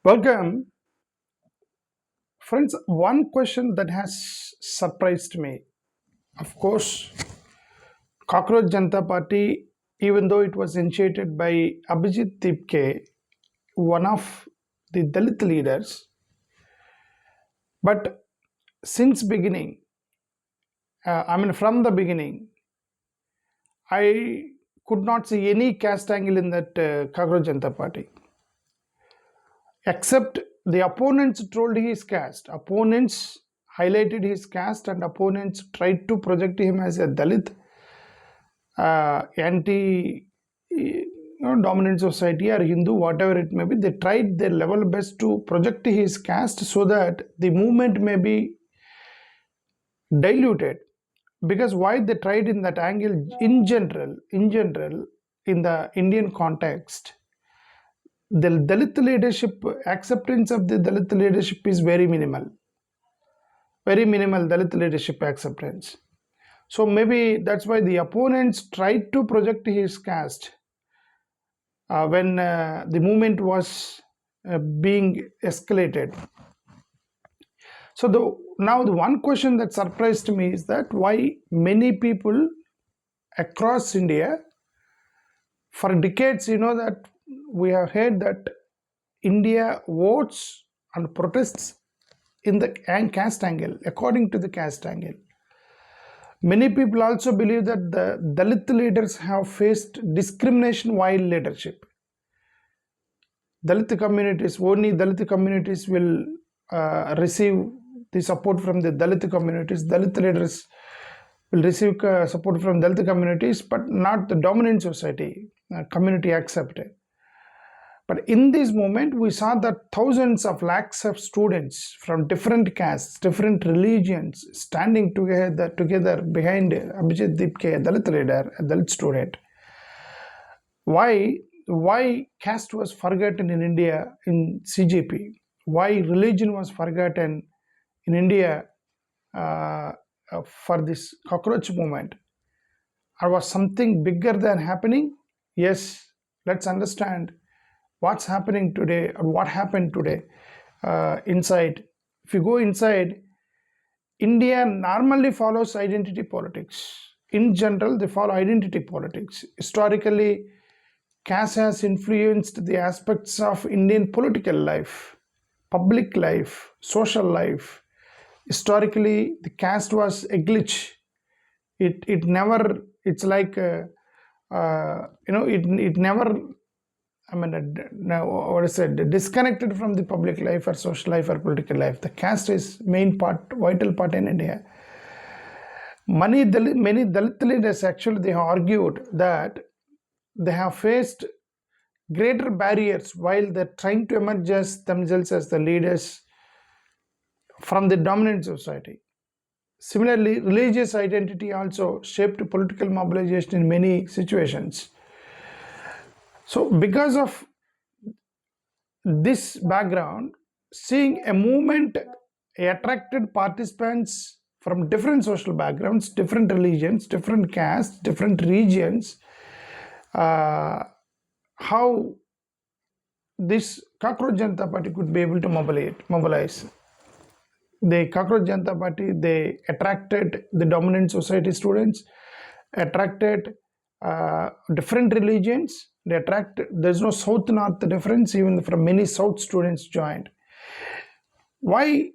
Welcome, friends. One question that has surprised me, of course, Cockroach Janata Party, even though it was initiated by Abhijit Tipke, one of the Dalit leaders, but since beginning, from the beginning, I could not see any caste angle in that Cockroach Janata Party, except the opponents told his caste. Opponents highlighted his caste, and opponents tried to project him as a Dalit anti dominant society or Hindu, whatever it may be. They tried their level best to project his caste so that the movement may be diluted. Because why they tried in that angle, in general, in the Indian context, the Dalit leadership, acceptance of the Dalit leadership is very minimal Dalit leadership acceptance. So maybe that's why the opponents tried to project his caste when the movement was being escalated. So now the one question that surprised me is that why many people across India, for decades, that we have heard that India votes and protests in the caste angle, according to the caste angle. Many people also believe that the Dalit leaders have faced discrimination while leadership. Only Dalit communities will receive the support from the Dalit communities. Dalit leaders will receive support from Dalit communities, but not the dominant society community accepted. But in this moment, we saw that thousands of lakhs of students from different castes, different religions, standing together behind Abhijit Dipke, a Dalit leader, a Dalit student. Why caste was forgotten in India in CJP? Why religion was forgotten in India for this cockroach movement? Or was something bigger than happening? Yes, let's understand what's happening today or what happened today inside. If you go inside, India normally follows identity politics. In general, they follow identity politics. Historically, caste has influenced the aspects of Indian political life, public life, social life. Historically, the caste was a glitch. It never. It's like it never. Now what is it? Disconnected from the public life or social life or political life. The caste is main part, vital part in India. Many Dalit leaders actually they have argued that they have faced greater barriers while they're trying to emerge as themselves as the leaders from the dominant society. Similarly, religious identity also shaped political mobilization in many situations. So, because of this background, seeing a movement attracted participants from different social backgrounds, different religions, different castes, different regions, how this Cockroach Janata Party could be able to mobilize. The Cockroach Janata Party, they attracted the dominant society students, attracted different religions. There's no south-north difference, even from many south students joined. Why?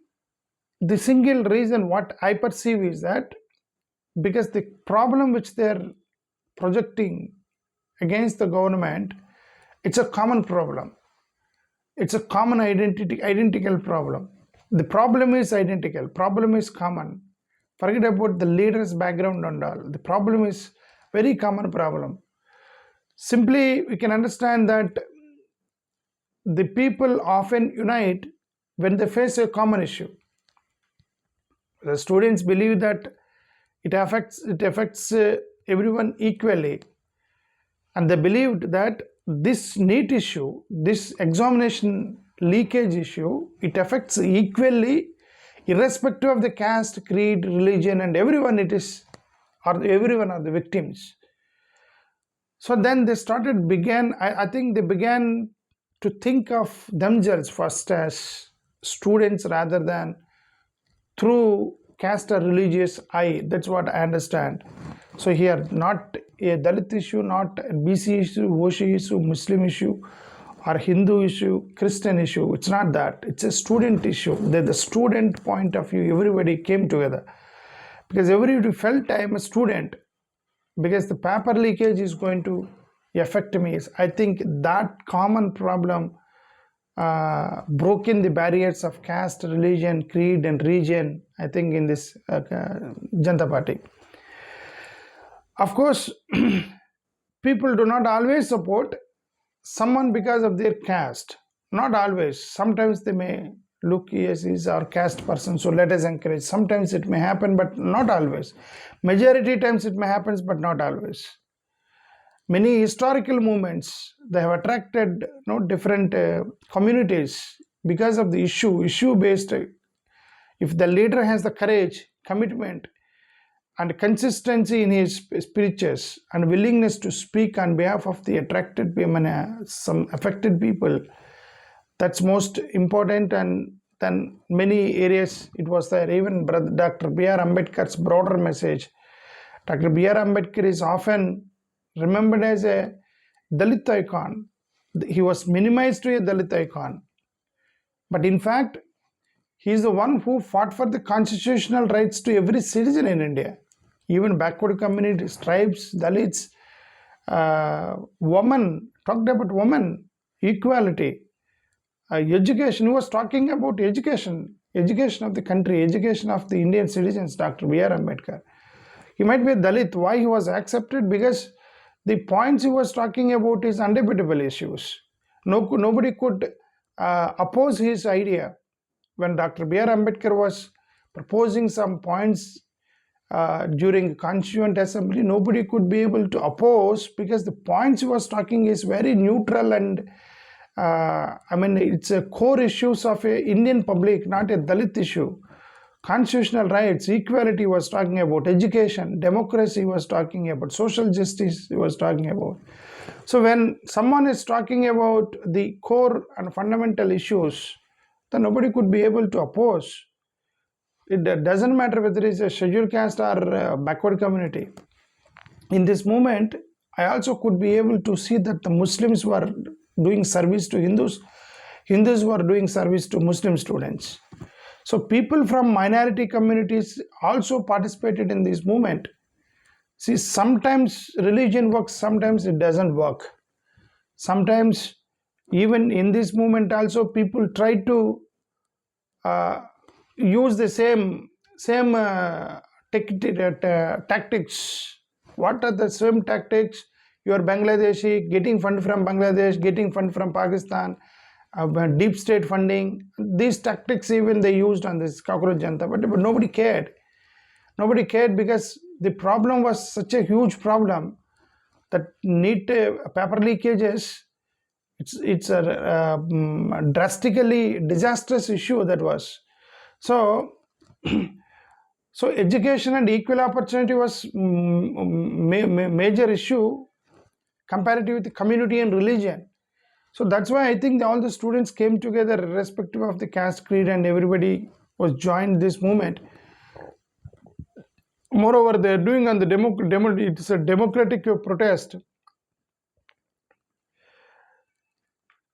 The single reason what I perceive is that because the problem which they're projecting against the government, it's a common problem. It's a common identical problem. The problem is identical. Problem is common. Forget about the leader's background and all. The problem is very common problem. Simply, we can understand that the people often unite when they face a common issue. The students believe that it affects everyone equally, and they believed that this NEET issue, this examination leakage issue, it affects equally, irrespective of the caste, creed, religion, and everyone. Everyone are the victims. So then I think they began to think of themselves first as students rather than through caste or religious eye. That's what I understand. So here, not a Dalit issue, not a BC issue, Woshi issue, Muslim issue, or Hindu issue, Christian issue. It's not that. It's a student issue. The student point of view, everybody came together. Because everybody felt I am a student. Because the paper leakage is going to affect me. I think that common problem broken the barriers of caste, religion, creed, and region, I think, in this Janata Party. Of course, people do not always support someone because of their caste. Not always. Sometimes they may look, yes, he's our caste person, so let us encourage. Sometimes it may happen, but not always. Majority times it may happen, but not always. Many historical movements, they have attracted different communities because of the issue based. If the leader has the courage, commitment, and consistency in his speeches and willingness to speak on behalf of the attracted women, some affected people, that's most important. And then many areas it was there. Even Dr. B.R. Ambedkar's broader message. Dr. B.R. Ambedkar is often remembered as a Dalit icon. He was minimized to a Dalit icon. But in fact, he is the one who fought for the constitutional rights to every citizen in India. Even backward communities, tribes, Dalits, women, talked about women, equality, education. He was talking about education of the country, education of the Indian citizens, Dr. B.R. Ambedkar. He might be a Dalit. Why he was accepted? Because the points he was talking about is undebatable issues. Nobody could oppose his idea. When Dr. B.R. Ambedkar was proposing some points during Constituent Assembly, nobody could be able to oppose because the points he was talking is very neutral and it's a core issues of a Indian public, not a Dalit issue. Constitutional rights, equality was talking about, education, democracy was talking about, social justice was talking about. So when someone is talking about the core and fundamental issues, then nobody could be able to oppose. It doesn't matter whether it's a scheduled caste or a backward community. In this movement, I also could be able to see that the Muslims were doing service to Hindus. Hindus were doing service to Muslim students. So people from minority communities also participated in this movement. See, sometimes religion works, sometimes it doesn't work. Sometimes even in this movement also people try to use the same tactics. What are the same tactics? You are Bangladeshi, getting fund from Bangladesh, getting fund from Pakistan, deep state funding. These tactics even they used on this Cockroach Janata, but nobody cared. Nobody cared because the problem was such a huge problem that need paper leakages. It's a drastically disastrous issue that was. So education and equal opportunity was major issue comparative with the community and religion. So that's why I think all the students came together irrespective of the caste, creed, and everybody was joined this movement. Moreover, they are doing on the it's a democratic protest.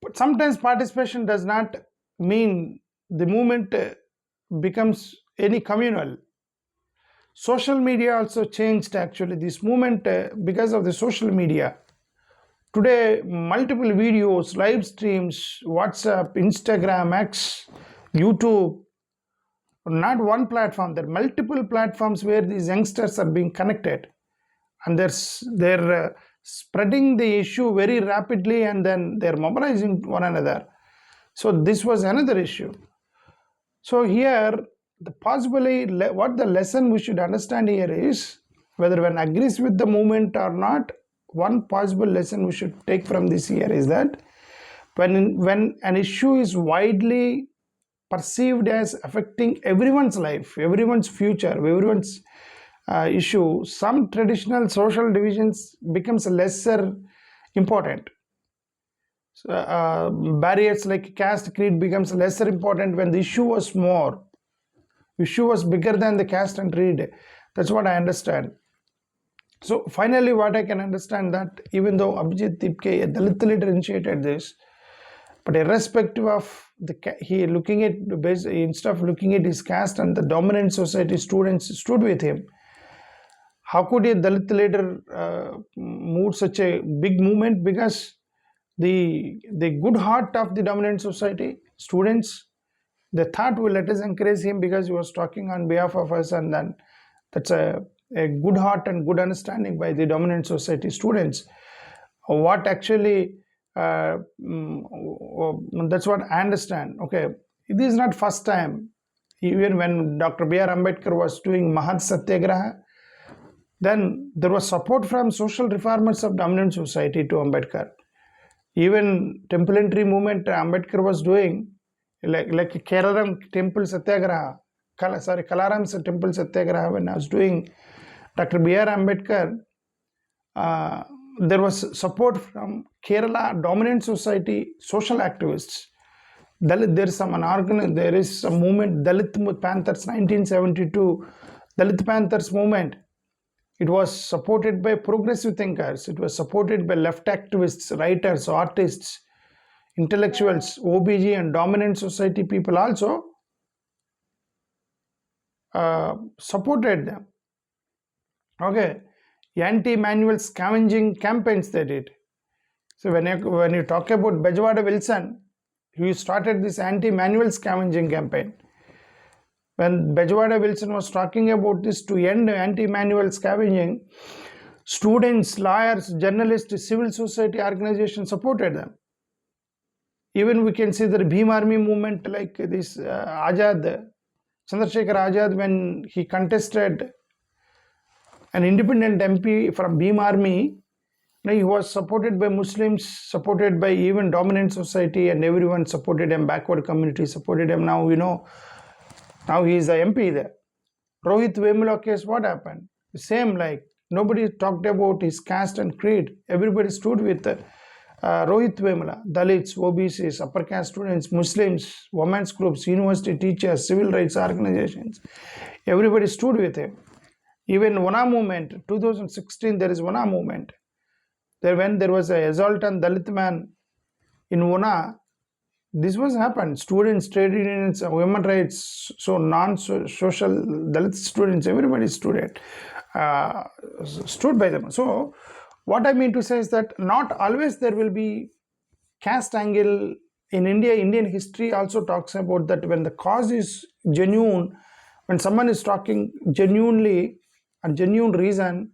But sometimes participation does not mean the movement becomes any communal. Social media also changed actually this movement because of the social media. Today, multiple videos, live streams, WhatsApp, Instagram, X, YouTube, not one platform. There are multiple platforms where these youngsters are being connected, and they're spreading the issue very rapidly, and then they're mobilizing one another. So this was another issue. So here, what the lesson we should understand here is, whether one agrees with the movement or not, one possible lesson we should take from this here is that when an issue is widely perceived as affecting everyone's life, everyone's future, everyone's issue, some traditional social divisions becomes lesser important. barriers like caste creed becomes lesser important when the issue was more. Issue was bigger than the caste and creed. That's what I understand. So finally, what I can understand that even though Abhijit Tipke, a Dalit leader, initiated this, but irrespective of he looking at instead of looking at his caste and the dominant society, students stood with him. How could a Dalit leader move such a big movement? Because the good heart of the dominant society, students, they thought, well, let us encourage him because he was talking on behalf of us, and then that's a good heart and good understanding by the dominant society students. What actually, that's what I understand. Okay, it is not first time. Even when Dr. B.R. Ambedkar was doing Mahat Satyagraha, then there was support from social reformers of dominant society to Ambedkar. Even temple entry movement Ambedkar was doing, like Kalaram temple satyagraha, Kalaram's temple satyagraha, when I was doing Dr. B.R. Ambedkar, there was support from Kerala dominant society social activists. Dalit, there is some movement, Dalit Panthers 1972, Dalit Panthers movement. It was supported by progressive thinkers. It was supported by left activists, writers, artists, intellectuals, OBG and dominant society people also supported them. Okay, anti-manual scavenging campaigns they did. So when you talk about Bejwada Wilson, he started this anti-manual scavenging campaign. When Bejwada Wilson was talking about this to end anti-manual scavenging, students, lawyers, journalists, civil society organizations supported them. Even we can see the Bhim Army movement, like this Azad, Chandrasekhar Azad, when he contested an independent MP from Bhim Army, he was supported by Muslims, supported by even dominant society, and everyone supported him, backward community supported him. Now, now he is the MP there. Rohit Vemula case, what happened? The same, like nobody talked about his caste and creed. Everybody stood with Rohit Vemula, Dalits, OBCs, upper caste students, Muslims, women's groups, university teachers, civil rights organizations. Everybody stood with him. Even Wana movement, 2016, there is Wana movement. When there was a assault on Dalit man in Wana, this was happened. Students, trade unions, women rights, so non-social Dalit students, everybody stood by them. So what I mean to say is that not always there will be caste angle. In India, Indian history also talks about that when the cause is genuine, when someone is talking genuinely and genuine reason,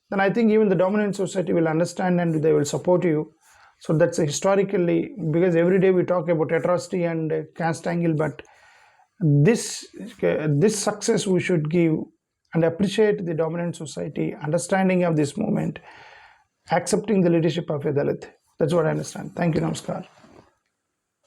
then I think even the dominant society will understand and they will support you. So that's historically, because every day we talk about atrocity and caste angle, but this success we should give and appreciate the dominant society, understanding of this movement, accepting the leadership of a Dalit. That's what I understand. Thank you, Namaskar.